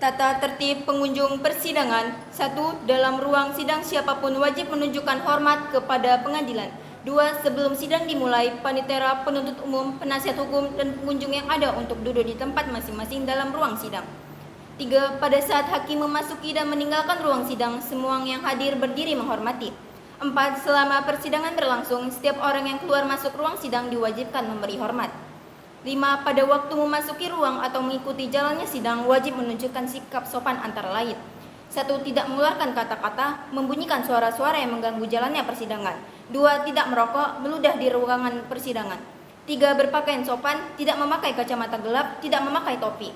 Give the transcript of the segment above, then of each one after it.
Tata tertib pengunjung persidangan. 1. Dalam ruang sidang siapapun wajib menunjukkan hormat kepada pengadilan. 2. Sebelum sidang dimulai, panitera, penuntut umum, penasihat hukum, dan pengunjung yang ada untuk duduk di tempat masing-masing dalam ruang sidang. 3. Pada saat hakim memasuki dan meninggalkan ruang sidang, semua yang hadir berdiri menghormati. 4. Selama persidangan berlangsung, setiap orang yang keluar masuk ruang sidang diwajibkan memberi hormat. 5. Pada waktu memasuki ruang atau mengikuti jalannya sidang, wajib menunjukkan sikap sopan antara lain. 1. Tidak mengeluarkan kata-kata, membunyikan suara-suara yang mengganggu jalannya persidangan. 2. Tidak merokok, meludah di ruangan persidangan. 3. Berpakaian sopan, tidak memakai kacamata gelap, tidak memakai topi.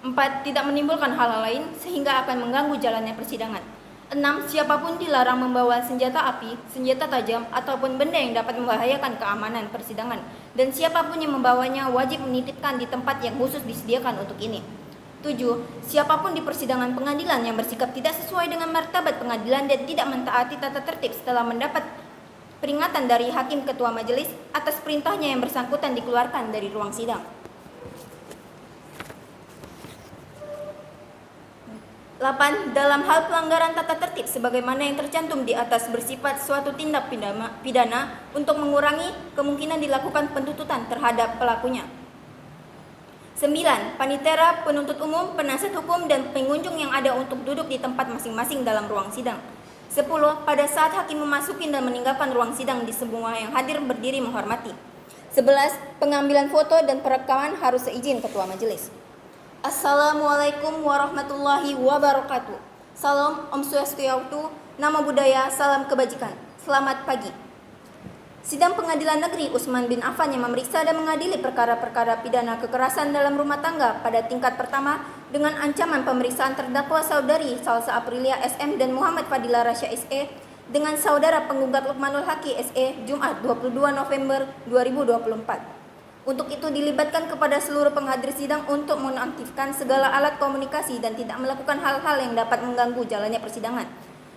4. Tidak menimbulkan hal lain sehingga akan mengganggu jalannya persidangan. 6. Siapapun dilarang membawa senjata api, senjata tajam, ataupun benda yang dapat membahayakan keamanan persidangan. Dan siapapun yang membawanya wajib menitipkan di tempat yang khusus disediakan untuk ini. 7. Siapapun di persidangan pengadilan yang bersikap tidak sesuai dengan martabat pengadilan dan tidak mentaati tata tertib setelah mendapat peringatan dari hakim ketua majelis, atas perintahnya yang bersangkutan dikeluarkan dari ruang sidang. 8. Dalam hal pelanggaran tata tertib sebagaimana yang tercantum di atas bersifat suatu tindak pidana untuk mengurangi kemungkinan dilakukan penuntutan terhadap pelakunya. 9. Panitera, penuntut umum, penasihat hukum, dan pengunjung yang ada untuk duduk di tempat masing-masing dalam ruang sidang. 10. Pada saat hakim memasuki dan meninggalkan ruang sidang, di semua yang hadir berdiri menghormati. 11. Pengambilan foto dan perekaman harus seizin ketua majelis. Assalamualaikum warahmatullahi wabarakatuh. Salam, Om Swastiastu, Nama Budaya, Salam Kebajikan. Selamat pagi. Sidang Pengadilan Negeri Utsman bin Affan yang memeriksa dan mengadili perkara-perkara pidana kekerasan dalam rumah tangga pada tingkat pertama dengan ancaman pemeriksaan terdakwa saudari Salsa Aprilia SM dan Muhammad Fadila Rasya SE dengan saudara penggugat Lukmanul Haki SE Jumat 22 November 2024. Untuk itu dilibatkan kepada seluruh penghadir sidang untuk menonaktifkan segala alat komunikasi dan tidak melakukan hal-hal yang dapat mengganggu jalannya persidangan.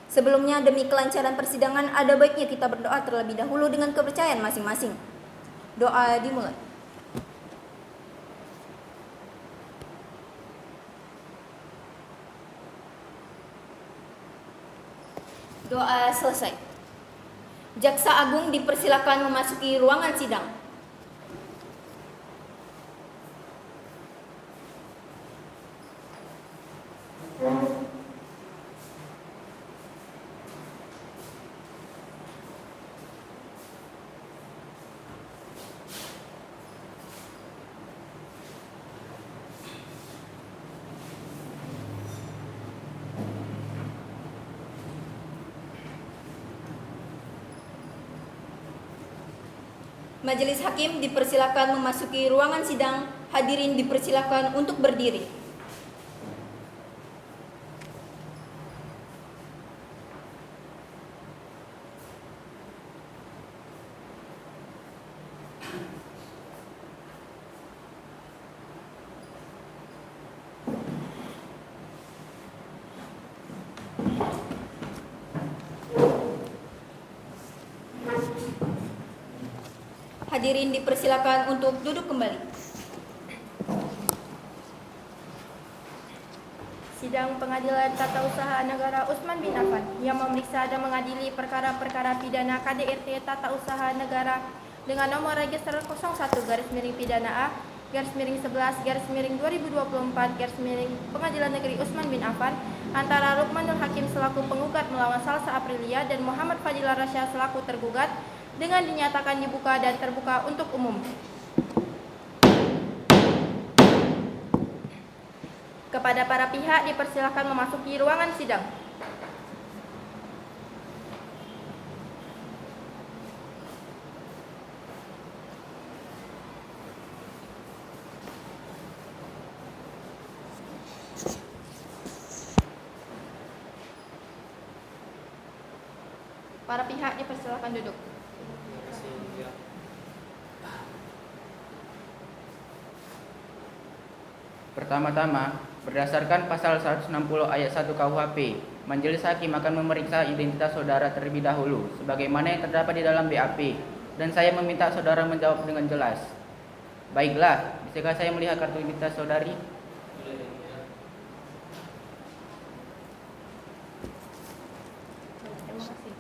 Sebelumnya, demi kelancaran persidangan, ada baiknya kita berdoa terlebih dahulu dengan kepercayaan masing-masing. Doa dimulai. Doa selesai. Jaksa Agung dipersilakan memasuki ruangan sidang. Majelis Hakim dipersilakan memasuki ruangan sidang. Hadirin dipersilakan untuk berdiri. Hadirin dipersilakan untuk duduk kembali. Sidang Pengadilan Tata Usaha Negara Utsman bin Affan yang memeriksa dan mengadili perkara-perkara pidana KDRT Tata Usaha Negara dengan nomor register 01-11/11/2024 Pengadilan Negeri Utsman bin Affan antara Lukmanul Hakim selaku penggugat melawan Salsa Aprilia dan Muhammad Fadila Rasya selaku tergugat dengan dinyatakan dibuka dan terbuka untuk umum. Kepada para pihak dipersilakan memasuki ruangan sidang. Para pihak dipersilakan duduk. Pertama-tama, berdasarkan pasal 160 ayat 1 KUHP, Majelis Hakim akan memeriksa identitas saudara terlebih dahulu, sebagaimana yang terdapat di dalam BAP, dan saya meminta saudara menjawab dengan jelas. Baiklah, bisakah saya melihat kartu identitas saudari? Terima kasih.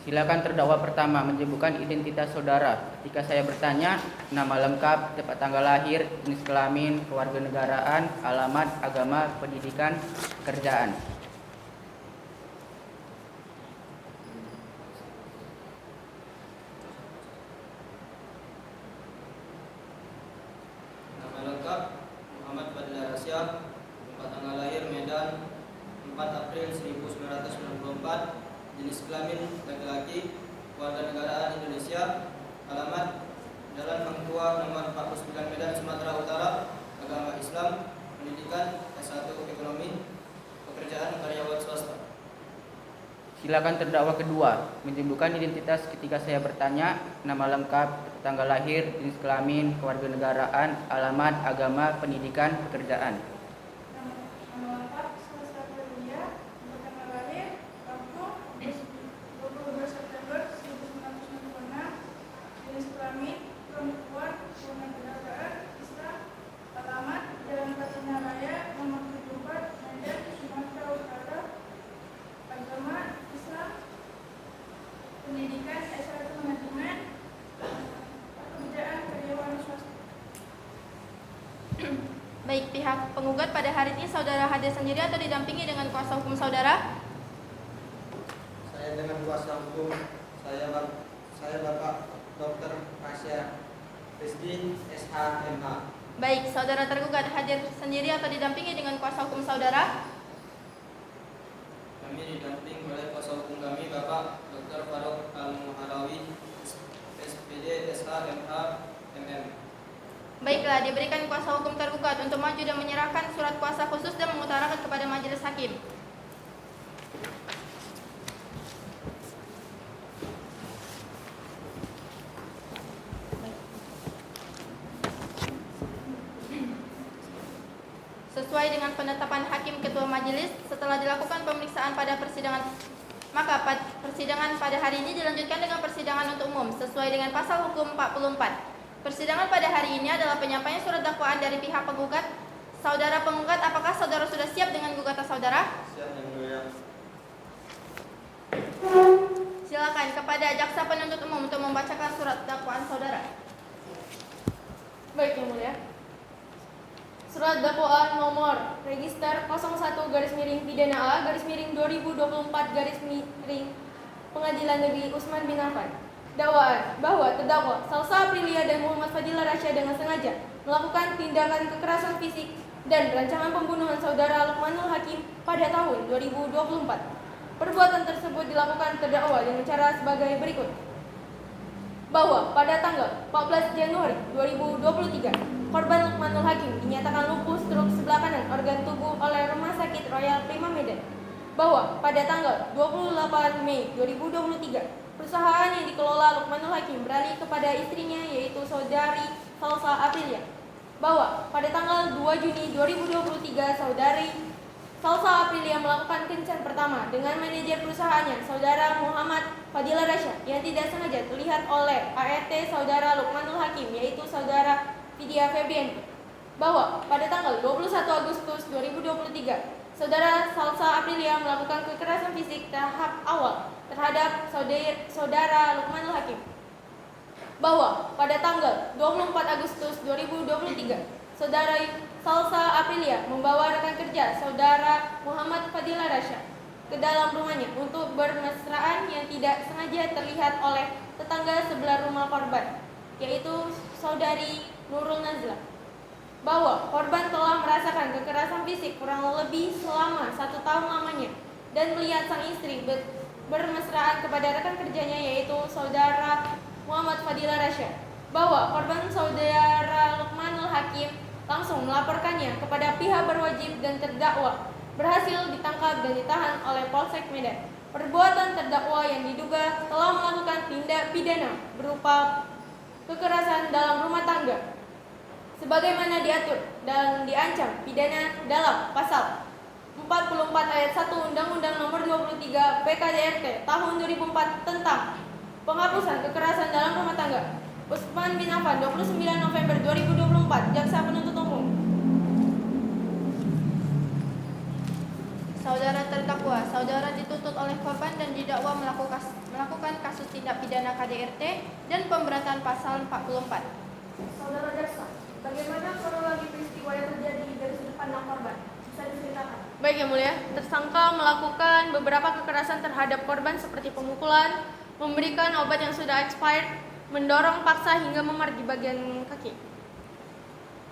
Silakan terdakwa pertama menyebutkan identitas saudara. Ketika saya bertanya, nama lengkap, tempat tanggal lahir, jenis kelamin, kewarganegaraan, alamat, agama, pendidikan, pekerjaan. Nama lengkap Muhammad Fadila Rasya, tempat tanggal lahir Medan 4 April 1994, jenis kelamin laki-laki, kewarganegaraan Indonesia, alamat Jalan Mangtua nomor 49 Medan Sumatera Utara, agama Islam, pendidikan S1 ekonomi, pekerjaan karyawan swasta. Silakan terdakwa kedua menyebutkan identitas ketika saya bertanya, nama lengkap, tanggal lahir, jenis kelamin, kewarganegaraan, alamat, agama, pendidikan, pekerjaan. Nama lengkap Selasa Prilia, tempat tanggal lahir Lampung 22 September 1996, jenis kelamin perempuan, kewarganegaraan Islam, alamat Jalan Kartini Raya nomor 74 Medan Sumatera Utara, agama Islam, pendidikan S1 manajemen, pekerjaan karyawan swasta. Baik, pihak penggugat pada hari ini saudara hadir sendiri atau didampingi dengan kuasa hukum saudara? Saya dengan kuasa hukum saya Bapak Dr. Rasya Rizky SHMH. Baik, saudara tergugat hadir sendiri atau didampingi dengan kuasa hukum saudara? Kami didamping oleh kuasa hukum kami Bapak Dr. Faruk Al-Muharawi SPD SHMH MM. Baiklah, diberikan kuasa hukum tergugat untuk maju dan menyerahkan surat kuasa khusus dan mengutarakan kepada majelis hakim. Sesuai dengan penetapan hakim ketua majelis, setelah dilakukan pemeriksaan pada persidangan, maka persidangan pada hari ini dilanjutkan dengan persidangan untuk umum sesuai dengan pasal hukum 44. Persidangan pada hari ini adalah penyampaian surat dakwaan dari pihak penggugat. Saudara penggugat, apakah saudara sudah siap dengan gugatan saudara? Siap yang mulia. Silakan kepada jaksa penuntut umum untuk membacakan surat dakwaan saudara. Baik, Yang Mulia. Surat dakwaan nomor register 01-pidana A-2024 Pengadilan Negeri Usman bin Affan. Dakwaan bahwa terdakwa Salsa Aprilia dan Muhammad Fadila Rasya dengan sengaja melakukan tindakan kekerasan fisik dan rancangan pembunuhan saudara Lukmanul Hakim pada tahun 2024. Perbuatan tersebut dilakukan terdakwa dengan cara sebagai berikut. Bahwa pada tanggal 14 Januari 2023, korban Lukmanul Hakim dinyatakan lumpuh struk sebelah kanan organ tubuh oleh Rumah Sakit Royal Prima Medan. Bahwa pada tanggal 28 Mei 2023, perusahaan yang dikelola Lukmanul Hakim beralih kepada istrinya yaitu saudari Salsa Aprilia. Bahwa pada tanggal 2 Juni 2023, saudari Salsa Aprilia melakukan kencan pertama dengan manajer perusahaannya, saudara Muhammad Fadila Rasya, yang tidak sengaja terlihat oleh ART saudara Lukmanul Hakim yaitu saudara Vidya Febrianti. Bahwa pada tanggal 21 Agustus 2023, saudara Salsa Aprilia melakukan kekerasan fisik tahap awal terhadap saudara Lukmanul Hakim. Bahwa pada tanggal 24 Agustus 2023, saudara Salsa Aprilia membawa rekan kerja saudara Muhammad Fadila Rasya ke dalam rumahnya untuk bermesraan yang tidak sengaja terlihat oleh tetangga sebelah rumah korban, yaitu saudari Nurul Nazla. Bahwa korban telah merasakan kekerasan fisik kurang lebih selama 1 tahun lamanya dan melihat sang istri bermesraan kepada rekan kerjanya yaitu saudara Muhammad Fadila Rasya. Bahwa korban saudara Lukmanul Hakim langsung melaporkannya kepada pihak berwajib dan terdakwa berhasil ditangkap dan ditahan oleh Polsek Medan. Perbuatan terdakwa yang diduga telah melakukan tindak pidana berupa kekerasan dalam rumah tangga sebagaimana diatur dan diancam pidana dalam pasal 44 ayat 1 Undang-Undang Nomor 23 PKDRT tahun 2004 tentang penghapusan kekerasan dalam rumah tangga. Usman bin Affan, 29 November 2024, Jaksa Penuntut Umum. Saudara terdakwa, saudara dituntut oleh korban dan didakwa melakukan kasus tindak pidana KDRT dan pemberatan pasal 44. Saudara jaksa, bagaimana kronologi peristiwa yang terjadi dari sudut pandang korban? Bisa diceritakan? Baik Yang Mulia, tersangka melakukan beberapa kekerasan terhadap korban seperti pemukulan, memberikan obat yang sudah expired, mendorong paksa hingga memar di bagian kaki.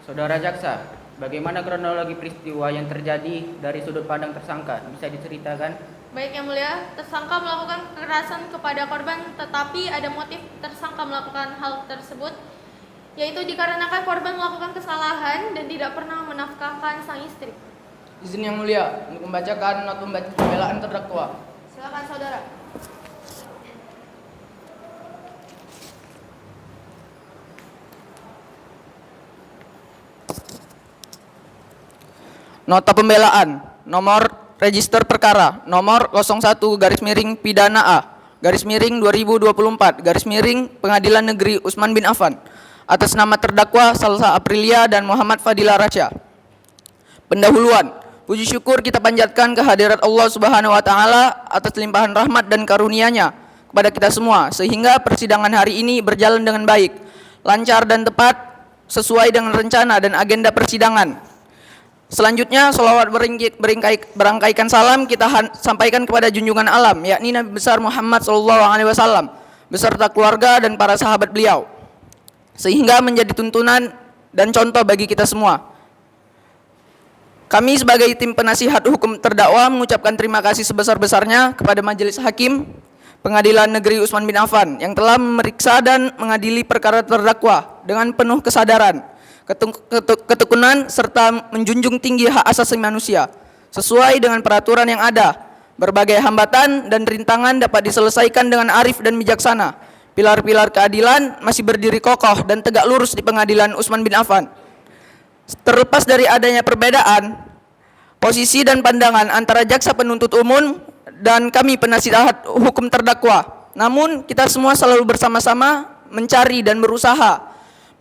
Saudara jaksa, bagaimana kronologi peristiwa yang terjadi dari sudut pandang tersangka? Bisa diceritakan? Baik Yang Mulia, tersangka melakukan kekerasan kepada korban tetapi ada motif tersangka melakukan hal tersebut, yaitu dikarenakan korban melakukan kesalahan dan tidak pernah menafkahkan sang istri. Izin Yang Mulia untuk membacakan not pembelaan terdakwa. Silakan saudara. Nota pembelaan nomor register perkara nomor 01-pidana A-2024 Pengadilan Negeri Utsman bin Affan atas nama terdakwa Salsa Aprilia dan Muhammad Fadila Rasya. Pendahuluan, puji syukur kita panjatkan kehadirat Allah Subhanahu wa taala atas limpahan rahmat dan karunia-Nya kepada kita semua sehingga persidangan hari ini berjalan dengan baik, lancar dan tepat sesuai dengan rencana dan agenda persidangan. Selanjutnya, sholawat berangkaikan salam kita sampaikan kepada junjungan alam, yakni Nabi besar Muhammad SAW, beserta keluarga dan para sahabat beliau, sehingga menjadi tuntunan dan contoh bagi kita semua. Kami sebagai tim penasihat hukum terdakwa mengucapkan terima kasih sebesar-besarnya kepada Majelis Hakim Pengadilan Negeri Utsman bin Affan yang telah memeriksa dan mengadili perkara terdakwa dengan penuh kesadaran, ketekunan serta menjunjung tinggi hak asasi manusia sesuai dengan peraturan yang ada. Berbagai hambatan dan rintangan dapat diselesaikan dengan arif dan bijaksana. Pilar-pilar keadilan masih berdiri kokoh dan tegak lurus di Pengadilan Utsman bin Affan. Terlepas dari adanya perbedaan posisi dan pandangan antara jaksa penuntut umum dan kami penasihat hukum terdakwa, namun kita semua selalu bersama-sama mencari dan berusaha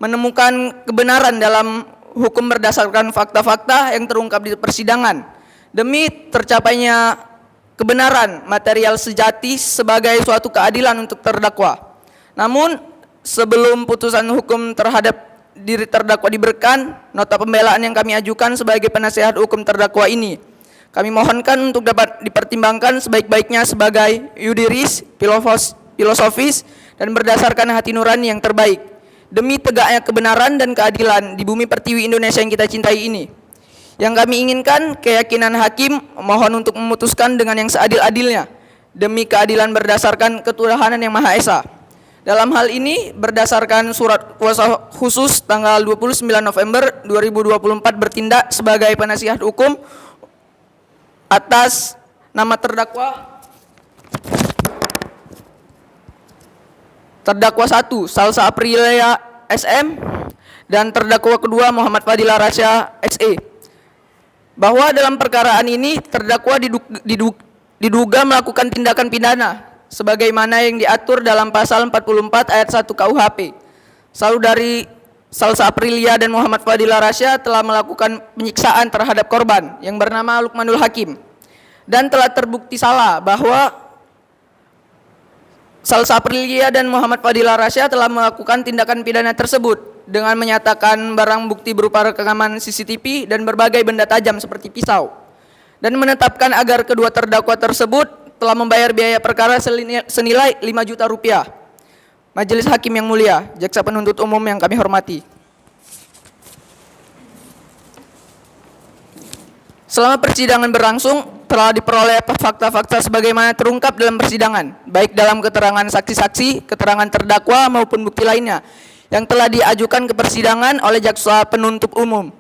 menemukan kebenaran dalam hukum berdasarkan fakta-fakta yang terungkap di persidangan demi tercapainya kebenaran material sejati sebagai suatu keadilan untuk terdakwa. Namun sebelum putusan hukum terhadap diri terdakwa diberikan, nota pembelaan yang kami ajukan sebagai penasihat hukum terdakwa ini kami mohonkan untuk dapat dipertimbangkan sebaik-baiknya sebagai yudiris, filosofis dan berdasarkan hati nurani yang terbaik demi tegaknya kebenaran dan keadilan di bumi pertiwi Indonesia yang kita cintai ini. Yang kami inginkan keyakinan hakim mohon untuk memutuskan dengan yang seadil-adilnya demi keadilan berdasarkan ketuhanan yang Maha Esa. Dalam hal ini berdasarkan surat kuasa khusus tanggal 29 November 2024 bertindak sebagai penasihat hukum atas nama terdakwa 1 Salsa Aprilia SM dan terdakwa kedua Muhammad Fadila Rasya SE, bahwa dalam perkaraan ini terdakwa diduga melakukan tindakan pidana sebagaimana yang diatur dalam pasal 44 ayat 1 KUHP. Saudari Salsa Aprilia dan Muhammad Fadila Rasya telah melakukan penyiksaan terhadap korban yang bernama Lukmanul Hakim dan telah terbukti salah bahwa Salsa Aprilia dan Muhammad Fadila Rasya telah melakukan tindakan pidana tersebut dengan menyatakan barang bukti berupa rekaman CCTV dan berbagai benda tajam seperti pisau, dan menetapkan agar kedua terdakwa tersebut telah membayar biaya perkara senilai 5 juta rupiah. Majelis Hakim yang mulia, jaksa penuntut umum yang kami hormati, selama persidangan berlangsung telah diperoleh fakta-fakta sebagaimana terungkap dalam persidangan, baik dalam keterangan saksi-saksi, keterangan terdakwa maupun bukti lainnya yang telah diajukan ke persidangan oleh jaksa penuntut umum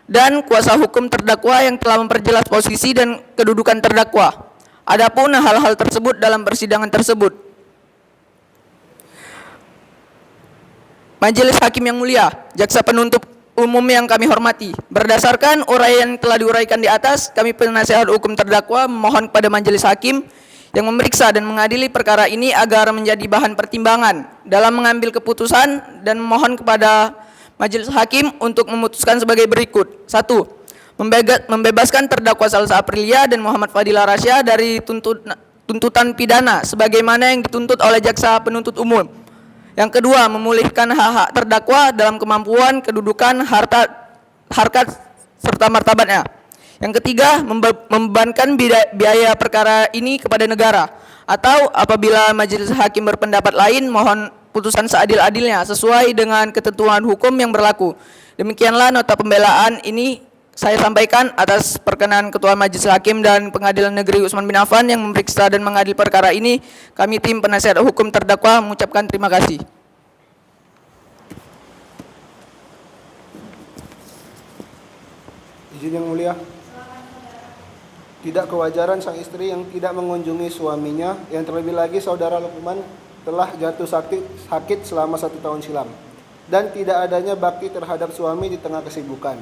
dan kuasa hukum terdakwa yang telah memperjelas posisi dan kedudukan terdakwa. Adapun hal-hal tersebut dalam persidangan tersebut, Majelis Hakim yang mulia, jaksa penuntut umum yang kami hormati, berdasarkan uraian yang telah diuraikan di atas, kami penasihat hukum terdakwa memohon kepada Majelis Hakim yang memeriksa dan mengadili perkara ini agar menjadi bahan pertimbangan dalam mengambil keputusan dan memohon kepada Majelis Hakim untuk memutuskan sebagai berikut. 1. membebaskan terdakwa Salsa Aprilia dan Muhammad Fadilah Rasya dari tuntutan pidana sebagaimana yang dituntut oleh jaksa penuntut umum. Yang kedua, memulihkan hak-hak terdakwa dalam kemampuan, kedudukan, harkat serta martabatnya. Yang ketiga, membebankan biaya perkara ini kepada negara, atau apabila majelis hakim berpendapat lain, mohon putusan seadil-adilnya sesuai dengan ketentuan hukum yang berlaku. Demikianlah nota pembelaan ini saya sampaikan atas perkenan Ketua Majelis Hakim dan Pengadilan Negeri Utsman bin Affan yang memeriksa dan mengadil perkara ini. Kami tim penasihat hukum terdakwa mengucapkan terima kasih. Izin yang mulia. Tidak kewajaran sang istri yang tidak mengunjungi suaminya, yang terlebih lagi saudara Lukman telah jatuh sakit selama 1 tahun silam, dan tidak adanya bakti terhadap suami di tengah kesibukan.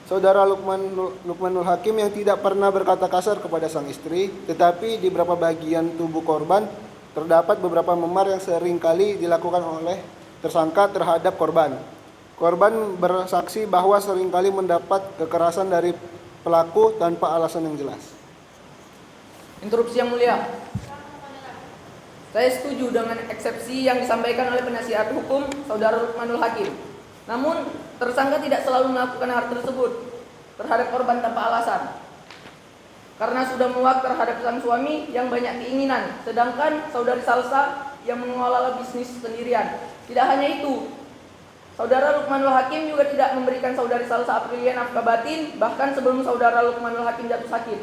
Saudara Lukmanul Hakim yang tidak pernah berkata kasar kepada sang istri, tetapi di beberapa bagian tubuh korban terdapat beberapa memar yang sering kali dilakukan oleh tersangka terhadap korban. Korban bersaksi bahwa seringkali mendapat kekerasan dari pelaku tanpa alasan yang jelas. Interupsi yang mulia. Saya setuju dengan eksepsi yang disampaikan oleh penasihat hukum Saudara Lukmanul Hakim. Namun, tersangka tidak selalu melakukan hal tersebut terhadap korban tanpa alasan. Karena sudah muak terhadap sang suami yang banyak keinginan, sedangkan saudari Salsa yang mengelola bisnis sendirian. Tidak hanya itu, Saudara Lukmanul Hakim juga tidak memberikan saudari Salsa Aprilia nafkah batin, bahkan sebelum saudara Lukmanul Hakim jatuh sakit.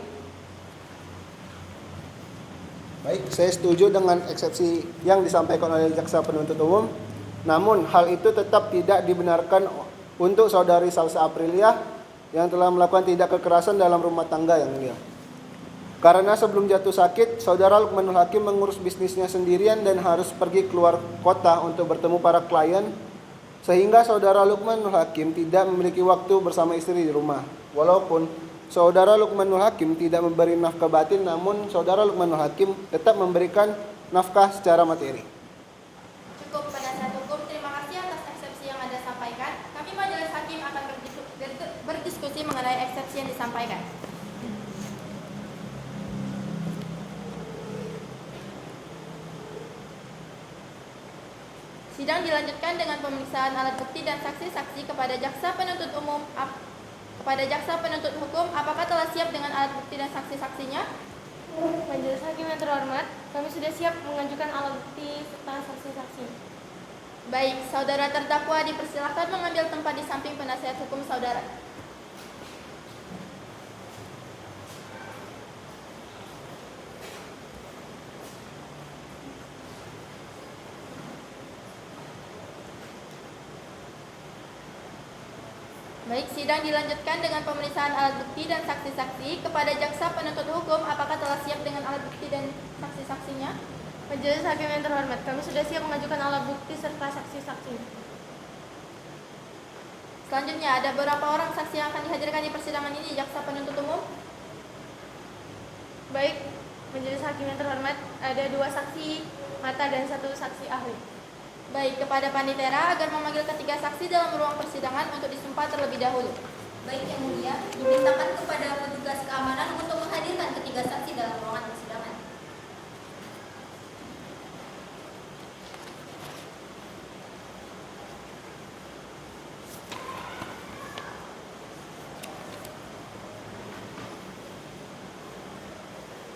Baik, saya setuju dengan eksepsi yang disampaikan oleh jaksa penuntut umum. Namun, hal itu tetap tidak dibenarkan untuk saudari Salsa Aprilia yang telah melakukan tindak kekerasan dalam rumah tangga yang mulia. Karena sebelum jatuh sakit, saudara Lukmanul Hakim mengurus bisnisnya sendirian dan harus pergi keluar kota untuk bertemu para klien, sehingga saudara Lukmanul Hakim tidak memiliki waktu bersama istri di rumah. Walaupun saudara Lukmanul Hakim tidak memberi nafkah batin, namun saudara Lukmanul Hakim tetap memberikan nafkah secara materi. Cukup penasihat hukum, terima kasih atas eksepsi yang Anda sampaikan. Kami majelis hakim akan berdiskusi mengenai eksepsi yang disampaikan. Sidang dilanjutkan dengan pemeriksaan alat bukti dan saksi-saksi kepada jaksa penuntut umum. Kepada jaksa penuntut hukum, apakah telah siap dengan alat bukti dan saksi-saksinya? Majelis hakim yang terhormat, kami sudah siap mengajukan alat bukti serta saksi-saksi. Baik, saudara terdakwa dipersilakan mengambil tempat di samping penasihat hukum saudara. Baik, sidang dilanjutkan dengan pemeriksaan alat bukti dan saksi-saksi kepada jaksa penuntut hukum. Apakah telah siap dengan alat bukti dan saksi-saksinya? Majelis hakim yang terhormat, kami sudah siap mengajukan alat bukti serta saksi-saksi. Selanjutnya, ada berapa orang saksi yang akan dihadirkan di persidangan ini, jaksa penuntut umum? Baik, majelis hakim yang terhormat, ada 2 saksi mata dan 1 saksi ahli. Baik, kepada panitera agar memanggil ketiga saksi dalam ruang persidangan untuk disumpah terlebih dahulu. Baik yang mulia, dimintakan kepada petugas keamanan untuk menghadirkan ketiga saksi dalam ruangan persidangan.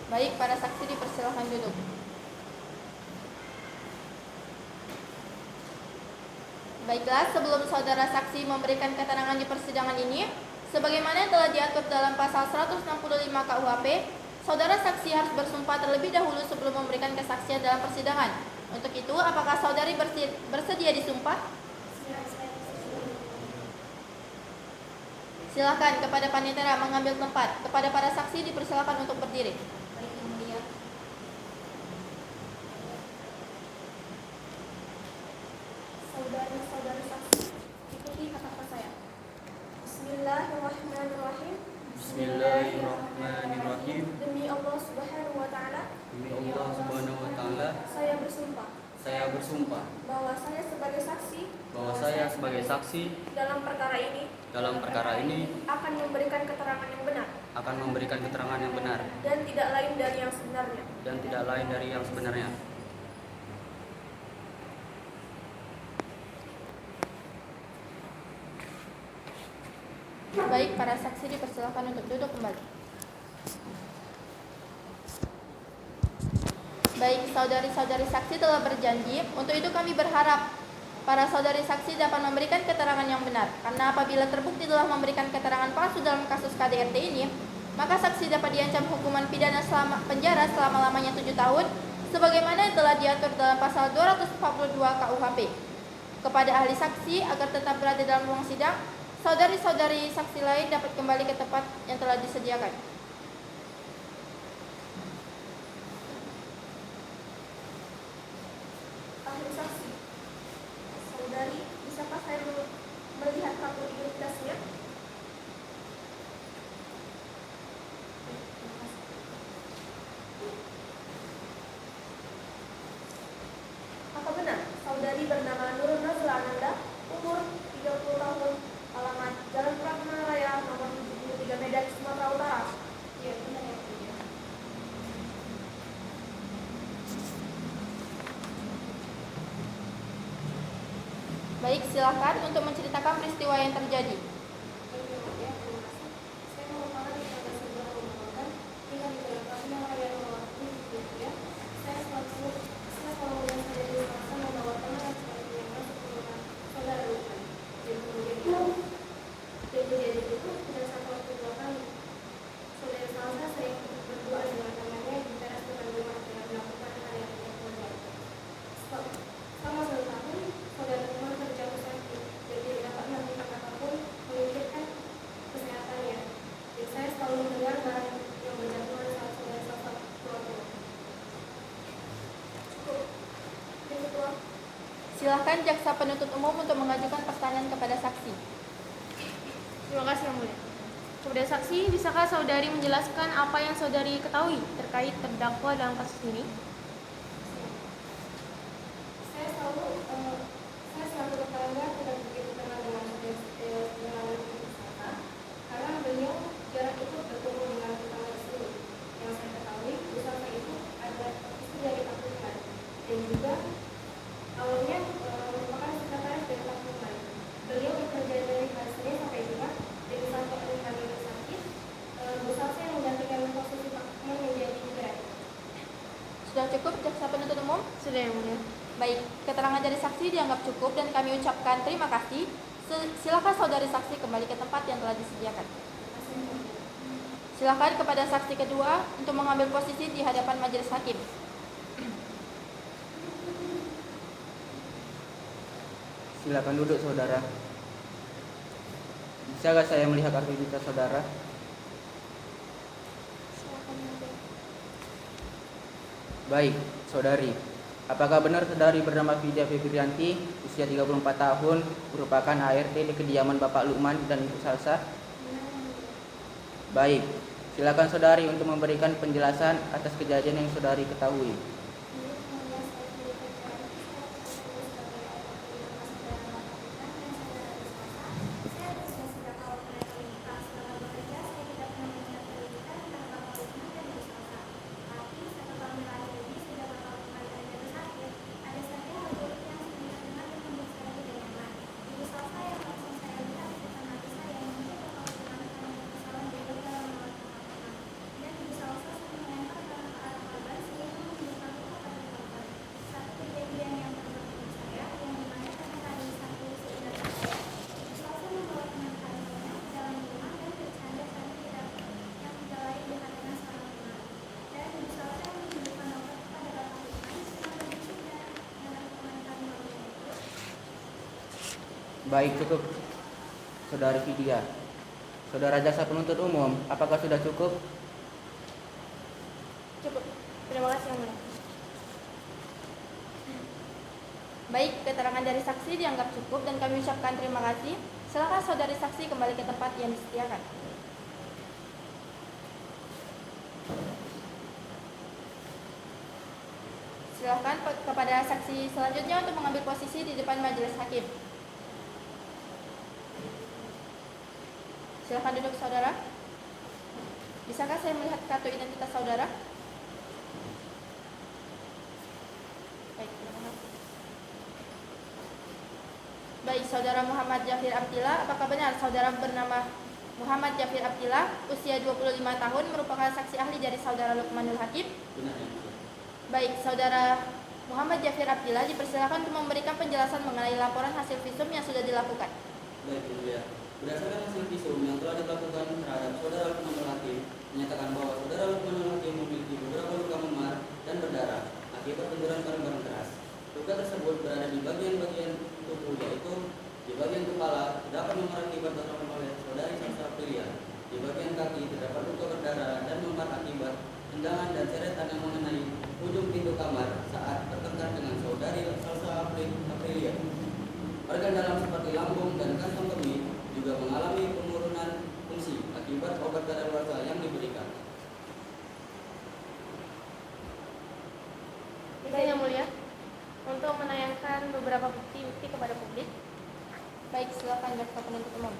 Baik, para saksi dipersilakan duduk. Baiklah, sebelum saudara saksi memberikan keterangan di persidangan ini, sebagaimana yang telah diatur dalam pasal 165 KUHP, saudara saksi harus bersumpah terlebih dahulu sebelum memberikan kesaksian dalam persidangan. Untuk itu, apakah saudari bersedia disumpah? Silakan kepada panitera mengambil tempat. Kepada para saksi dipersilakan untuk berdiri. Baik yang mulia. Saudara-saudara saksi, ikuti kata-kata saya. Bismillahirrahmanirrahim. Bismillahirrahmanirrahim. Demi Allah Subhanahu wa taala, Demi Allah Subhanahu wa taala, saya bersumpah saya bersumpah bahwa saya sebagai saksi bahwa saya sebagai saksi dalam perkara ini akan memberikan keterangan yang benar dan tidak lain dari yang sebenarnya. Baik, para saksi dipersilakan untuk duduk kembali. Baik, saudari-saudari saksi telah berjanji. Untuk itu kami berharap para saudari saksi dapat memberikan keterangan yang benar. Karena apabila terbukti telah memberikan keterangan palsu dalam kasus KDRT ini, maka saksi dapat diancam hukuman pidana penjara selama-lamanya 7 tahun, sebagaimana yang telah diatur dalam pasal 242 KUHP. Kepada ahli saksi agar tetap berada dalam ruang sidang, saudari-saudari saksi lain dapat kembali ke tempat yang telah disediakan. Ahli saksi, saudari, bisakah saya melihat kartu identitasnya? Apa benar saudari bernama Nurul Nazla Ananda, umur 30 tahun, alamat Jalan Pragma Raya nomor 73 Medan, Sumatera Utara? Iya, benar ya. Baik, silakan untuk menceritakan peristiwa yang terjadi. Saya merupakan kepada sebuah rumah makan tinggal di Jalan Pragma Raya nomor 73. Saya selalu yang saya di Selasa membawa teman yang seperti yang masuk ke rumah saudara Lukman. Dan kejadian itu tidak satu waktu 2 kali. Saudara Selasa sering berdua dengan temannya di teras depan rumah dengan melakukan hal yang tidak wajar. Selama 1 tahun, saudara Lukman terjatuh sakit dan tidak dapat melakukan apapun memikirkan kesehatannya. Dan saya selalu mendengar barang yang berjatuhan saat saudara Selasa keluar rumah. Cukup. Yang kedua, Silakan jaksa penuntut umum untuk mengajukan pertanyaan kepada saksi. Terima kasih Yang Mulia. Kepada saksi, bisakah saudari menjelaskan apa yang saudari ketahui terkait terdakwa dalam kasus ini? saya selalu bertangga tidak begitu kenal dengan Selasa karena beliau jarang ikut bertemu dengan tetangga di sini. Yang saya ketahui, Bu Selasa itu ada istri dari Pak Lukman dan juga awalnya merupakan sekretaris dari Pak Lukman. Beliau bekerja dari hari Senin sampai Jumat dan saat Pak Lukman itu sakit, Bu Selasa yang menggantikan posisi Pak Lukman menjadi berat. Sudah cukup jaksa penuntut umum? Sudah Yang Mulia. Baik, keterangan dari saksi dianggap cukup dan kami ucapkan terima kasih. Silakan saudari saksi kembali ke tempat yang telah disediakan. Silakan kepada saksi kedua untuk mengambil posisi di hadapan majelis hakim. Silakan duduk, saudara. Bisakah saya melihat kartu identitas saudara? Baik, saudari. Apakah benar saudari bernama Vidya Febrianti, usia 34 tahun, merupakan ART di kediaman Bapak Lukman dan Ibu Salsa? Baik, silakan saudari untuk memberikan penjelasan atas kejadian yang saudari ketahui. Baik, cukup, saudari Vidya. Saudara jaksa penuntut umum, apakah sudah cukup? Cukup. Terima kasih Yang Mulia. Baik, keterangan dari saksi dianggap cukup dan kami ucapkan terima kasih. Silakan saudari saksi kembali ke tempat yang disediakan. Silakan kepada saksi selanjutnya untuk mengambil posisi di depan majelis hakim. Silakan duduk saudara. Bisakah saya melihat kartu identitas saudara? Baik, terima kasih. Baik, saudara Muhammad Jafir Abdillah, apakah benar saudara bernama Muhammad Jafir Abdillah, usia 25 tahun, merupakan saksi ahli dari saudara Lukmanul Hakim? Benar yang mulia. Baik, saudara Muhammad Jafir Abdillah dipersilakan untuk memberikan penjelasan mengenai laporan hasil visum yang sudah dilakukan. Baik yang mulia. Berdasarkan hasil visum yang telah dilakukan terhadap saudara Lukmanul Hakim, menyatakan bahwa saudara Lukmanul Hakim memiliki beberapa luka memar dan berdarah akibat benturan barang-barang keras. Luka tersebut berada di bagian-bagian tubuh, yaitu di bagian kepala terdapat memar akibat terserang oleh saudari Salsa Aprilia. Di bagian kaki terdapat luka berdarah dan memar akibat tendangan dan seretan yang mengenai ujung pintu kamar saat bertengkar dengan saudari Salsa Aprilia. Organ dalam seperti lambung dan kantong kemih juga mengalami penurunan fungsi akibat obat kadaluarsa yang diberikan. Izin yang mulia, untuk menayangkan beberapa bukti kepada publik. Baik, silakan jaksa penuntut umum.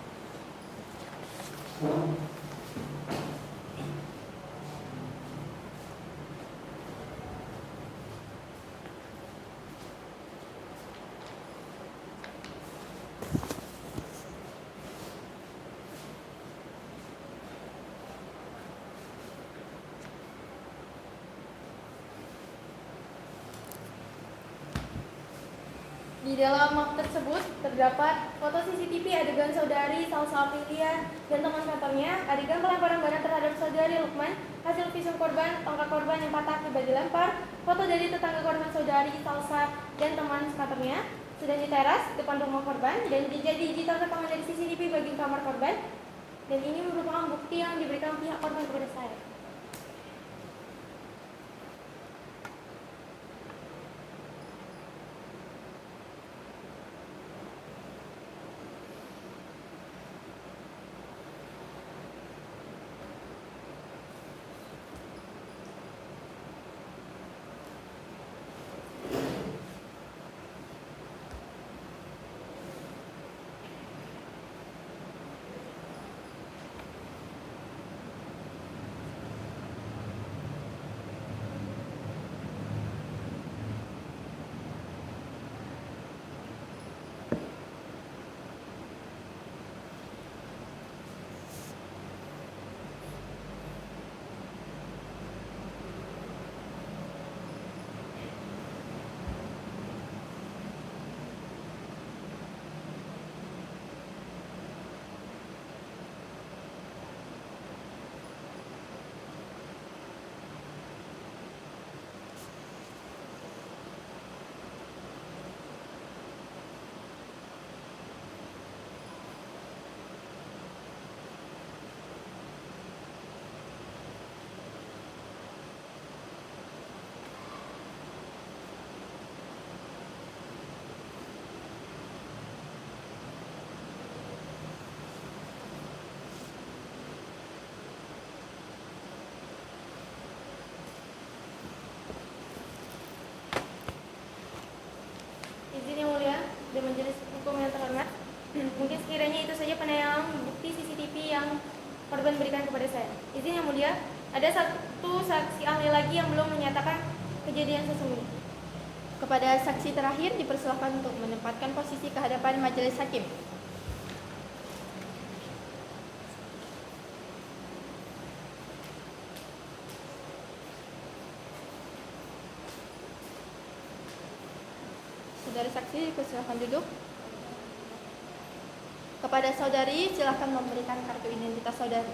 Di dalam map tersebut terdapat foto CCTV adegan saudari Salsa Aprilia dan teman kantornya, adegan pelemparan barang terhadap saudari Lukman, hasil visum korban, tongkat korban yang patah akibat dilempar, foto dari tetangga korban saudari Salsa dan teman kantornya, sudah di teras depan rumah korban, dan jejak digital rekaman dari CCTV bagian kamar korban. Dan ini merupakan bukti yang diberikan pihak korban kepada saya. Izin yang mulia dan majelis hukum yang terhormat, mungkin sekiranya itu saja penayangan bukti CCTV yang korban berikan kepada saya. Izin yang mulia, ada satu saksi ahli lagi yang belum menyatakan kejadian sesungguhnya. Kepada saksi terakhir dipersilakan untuk menempatkan posisi ke hadapan majelis hakim. Saudari saksi dipersilakan duduk. Kepada saudari silakan memberikan kartu identitas saudari.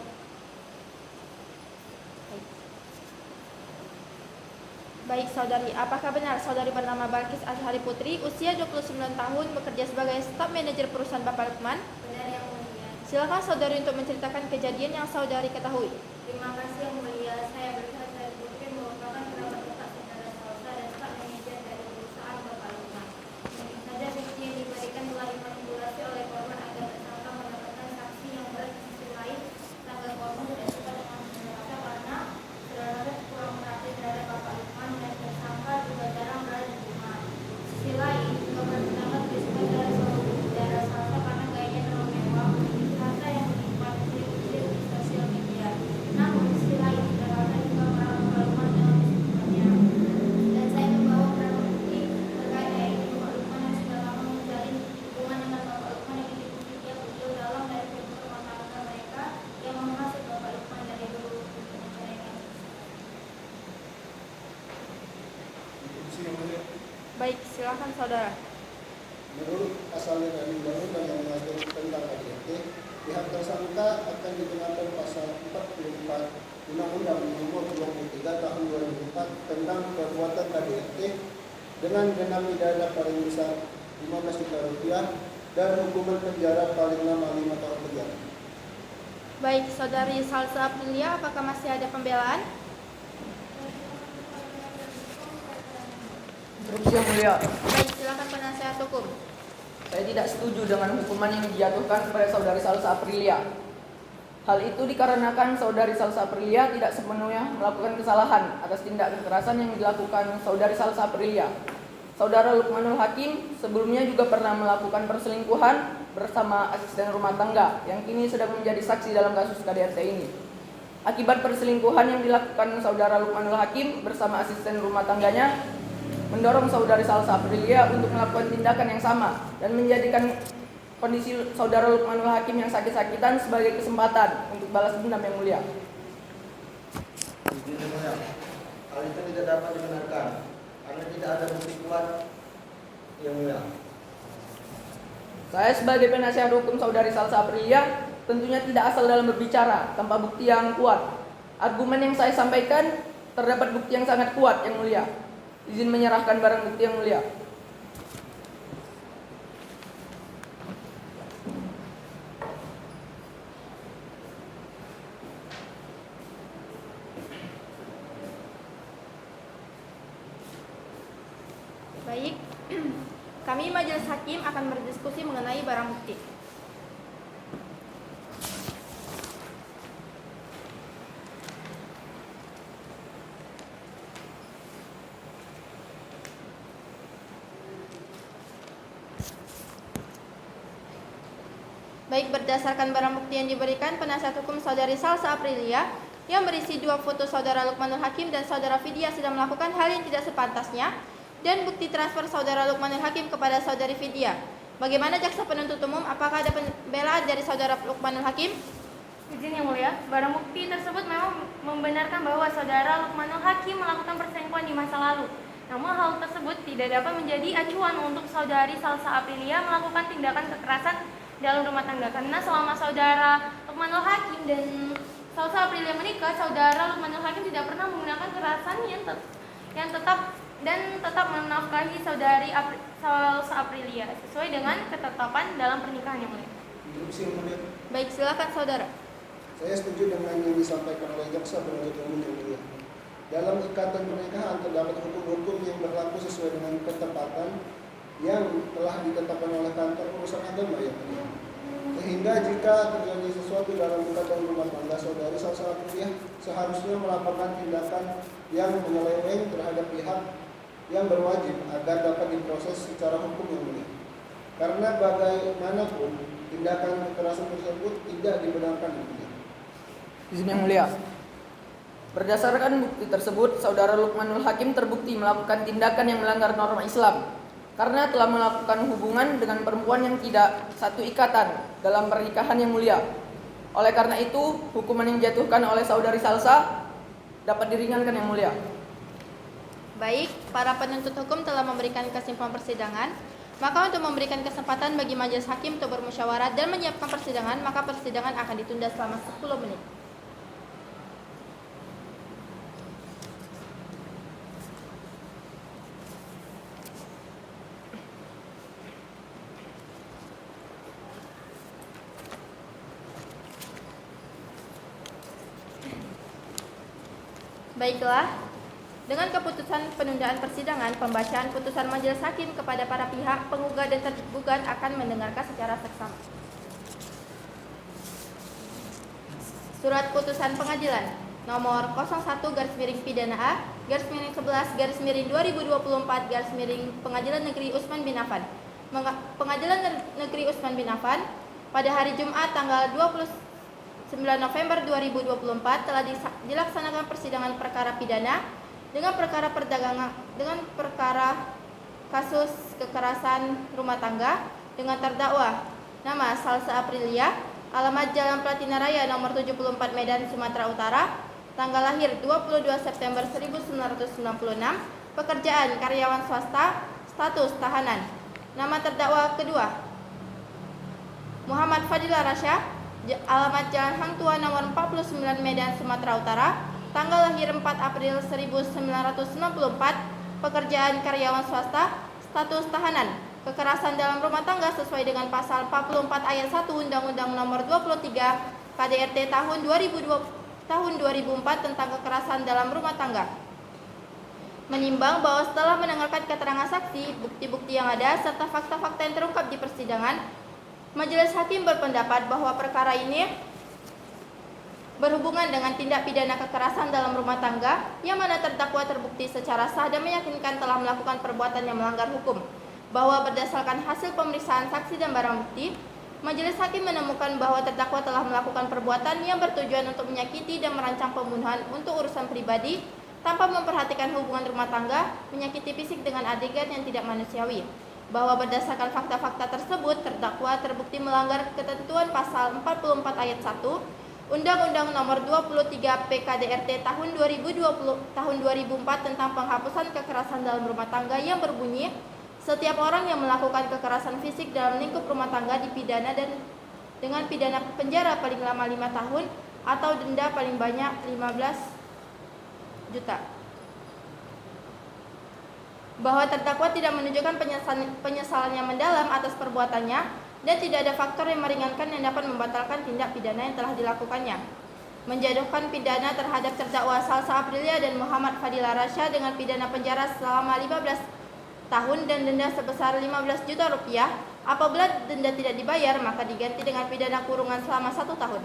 Baik saudari, apakah benar saudari bernama Balkis Azhari Putri, usia 29 tahun, bekerja sebagai staf manajer perusahaan Bapak Lukman? Benar yang mulia. Silakan saudari untuk menceritakan kejadian yang saudari ketahui. Terima kasih yang mulia. Saya berkata Putri merupakan kerabat dekat saudara Salsa dan staf manajer dari perusahaan Bapak Lukman. Mungkin saja bukti yang diberikan telah dimanipulasi oleh korban agar tersangka mendapatkan saksi yang berat di sisi lain. Tanggal korban tidak suka dengan tersangka karena saudara kurang perhatian terhadap Bapak Lukman dan tersangka juga jarang berada di rumah. Sisi lain, korban tersangka tidak suka terhadap saudara Salsa karena gayanya terlalu mewah, harta yang melimpah, silakan saudara. Menurut pasal dari undang-undang yang mengatur tentang KDRT, pihak tersangka akan dikenakan pasal 44 Undang-Undang Nomor 23 Tahun 2004 tentang perbuatan KDRT dengan denda pidana paling besar 15 juta rupiah dan hukuman penjara paling lama 5 tahun penjara. Baik, saudari Salsa Aprilia, apakah masih ada pembelaan? Instruksi yang mulia, Baik, silakan penasihat hukum. saya tidak setuju dengan hukuman yang dijatuhkan kepada saudari Salsa Aprilia. Hal itu dikarenakan saudari Salsa Aprilia tidak sepenuhnya melakukan kesalahan atas tindak kekerasan yang dilakukan saudari Salsa Aprilia. Saudara Lukmanul Hakim sebelumnya juga pernah melakukan perselingkuhan bersama asisten rumah tangga yang kini sedang menjadi saksi dalam kasus KDRT ini. Akibat perselingkuhan yang dilakukan saudara Lukmanul Hakim bersama asisten rumah tangganya mendorong saudari Salsa Aprilia untuk melakukan tindakan yang sama dan menjadikan kondisi saudara Lukmanul Hakim yang sakit-sakitan sebagai kesempatan untuk balas dendam yang mulia. Izin yang mulia, hal itu tidak dapat dibenarkan karena tidak ada bukti kuat yang mulia. Saya sebagai penasihat hukum saudari Salsa Aprilia tentunya tidak asal dalam berbicara tanpa bukti yang kuat. Argumen yang saya sampaikan terdapat bukti yang sangat kuat yang mulia. Izin menyerahkan barang bukti yang mulia. Baik, kami majelis hakim akan berdiskusi mengenai barang bukti. Baik, berdasarkan barang bukti yang diberikan, penasihat hukum saudari Salsa Aprilia yang berisi 2 foto saudara Lukmanul Hakim dan saudara Vidya sedang melakukan hal yang tidak sepantasnya, dan bukti transfer saudara Lukmanul Hakim kepada saudari Vidya. Bagaimana jaksa penuntut umum? Apakah ada pembelaan dari saudara Lukmanul Hakim? Izin yang mulia, barang bukti tersebut memang membenarkan bahwa saudara Lukmanul Hakim melakukan perselingkuhan di masa lalu. Namun hal tersebut tidak dapat menjadi acuan untuk saudari Salsa Aprilia melakukan tindakan kekerasan dalam rumah tangga, karena selama saudara Lukmanul Hakim dan Salsa Aprilia menikah, saudara Lukmanul Hakim tidak pernah menggunakan kekerasan yang tetap menafkahi saudari Salsa Aprilia sesuai dengan ketetapan dalam pernikahan yang mulia. Instruksi yang mulia. Baik, silakan saudara. Saya setuju dengan yang disampaikan oleh jaksa penuntut umum yang mulia. Dalam ikatan pernikahan terdapat hukum-hukum yang berlaku sesuai dengan ketepatan yang telah ditetapkan oleh kantor urusan agama yang mulia. Sehingga jika terjadi sesuatu dalam ikatan rumah tangga saudari Salsa Aprilia seharusnya melaporkan tindakan yang menyeleweng terhadap pihak yang berwajib agar dapat diproses secara hukum yang mulia. Karena bagaimanapun tindakan kekerasan tersebut tidak dibenarkan yang mulia. Izin yang mulia. Berdasarkan bukti tersebut, saudara Lukmanul Hakim terbukti melakukan tindakan yang melanggar norma Islam karena telah melakukan hubungan dengan perempuan yang tidak satu ikatan dalam pernikahan yang mulia. Oleh karena itu, hukuman yang dijatuhkan oleh saudari Salsa dapat diringankan yang mulia. Baik, para penuntut hukum telah memberikan kesimpulan persidangan. Maka untuk memberikan kesempatan bagi majelis hakim untuk bermusyawarah dan menyiapkan persidangan, maka persidangan akan ditunda selama 10 menit. Baiklah, dengan keputusan penundaan persidangan, pembacaan putusan majelis hakim kepada para pihak penggugat dan tergugat akan mendengarkan secara seksama. Surat putusan pengadilan nomor 01-Pidana A/11/2024 Pengadilan Negeri Utsman bin Affan. Pengadilan Negeri Utsman bin Affan pada hari Jumat tanggal 29 November 2024 telah dilaksanakan persidangan perkara pidana dengan perkara perdagangan dengan perkara kasus kekerasan rumah tangga dengan terdakwa nama Salsa Aprilia, alamat Jalan Platina Raya nomor 74 Medan, Sumatera Utara, tanggal lahir 22 September 1996, pekerjaan karyawan swasta, Status tahanan. Nama terdakwa kedua Muhammad Fadilah Rasya, alamat Jalan Hang Tua nomor 49 Medan, Sumatera Utara, tanggal lahir 4 April 1994, pekerjaan karyawan swasta, status tahanan, kekerasan dalam rumah tangga sesuai dengan pasal 44 ayat 1 Undang-Undang nomor 23 KDRT tahun 2004 tentang kekerasan dalam rumah tangga. Menimbang bahwa setelah mendengarkan keterangan saksi, bukti-bukti yang ada, serta fakta-fakta yang terungkap di persidangan, Majelis Hakim berpendapat bahwa perkara ini berhubungan dengan tindak pidana kekerasan dalam rumah tangga yang mana terdakwa terbukti secara sah dan meyakinkan telah melakukan perbuatan yang melanggar hukum. Bahwa berdasarkan hasil pemeriksaan saksi dan barang bukti, Majelis Hakim menemukan bahwa terdakwa telah melakukan perbuatan yang bertujuan untuk menyakiti dan merancang pembunuhan untuk urusan pribadi tanpa memperhatikan hubungan rumah tangga, menyakiti fisik dengan adegan yang tidak manusiawi. Bahwa berdasarkan fakta-fakta tersebut, terdakwa terbukti melanggar ketentuan pasal 44 ayat 1 Undang-Undang nomor 23 PKDRT tahun 2004 tentang penghapusan kekerasan dalam rumah tangga yang berbunyi, setiap orang yang melakukan kekerasan fisik dalam lingkup rumah tangga dipidana dan dengan pidana penjara paling lama 5 tahun atau denda paling banyak 15 juta. Bahwa terdakwa tidak menunjukkan penyesalan yang mendalam atas perbuatannya dan tidak ada faktor yang meringankan yang dapat membatalkan tindak pidana yang telah dilakukannya. Menjatuhkan pidana terhadap terdakwa Salsa Aprilia dan Muhammad Fadilah Rasya dengan pidana penjara selama 15 tahun dan denda sebesar 15 juta rupiah. Apabila denda tidak dibayar, maka diganti dengan pidana kurungan selama 1 tahun.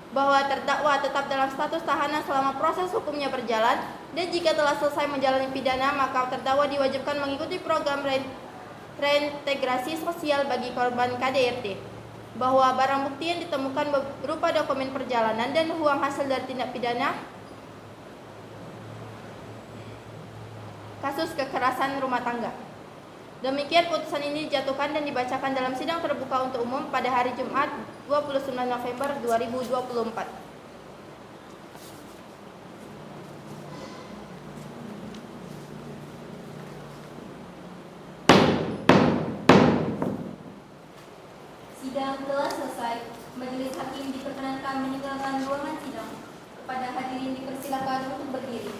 Bahwa terdakwa tetap dalam status tahanan selama proses hukumnya berjalan, dan jika telah selesai menjalani pidana, maka terdakwa diwajibkan mengikuti program reintegrasi sosial bagi korban KDRT. Bahwa barang bukti yang ditemukan berupa dokumen perjalanan dan uang hasil dari tindak pidana kasus kekerasan rumah tangga. Demikian putusan ini dijatuhkan dan dibacakan dalam sidang terbuka untuk umum pada hari Jumat 29 November 2024. Sidang telah selesai. Majelis Hakim diperkenankan meninggalkan ruangan sidang. Kepada hadirin dipersilakan untuk berdiri.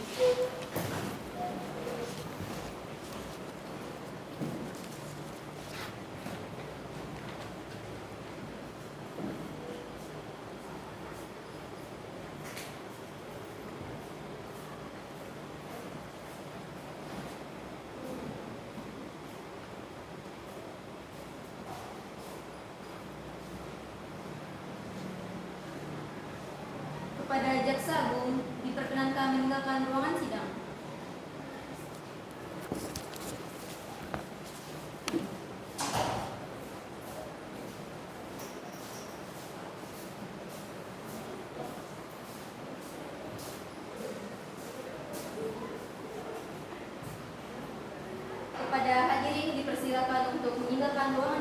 Kepada Jaksa Agung diperkenankan meninggalkan ruangan sidang. Kepada hadirin dipersilakan untuk meninggalkan ruangan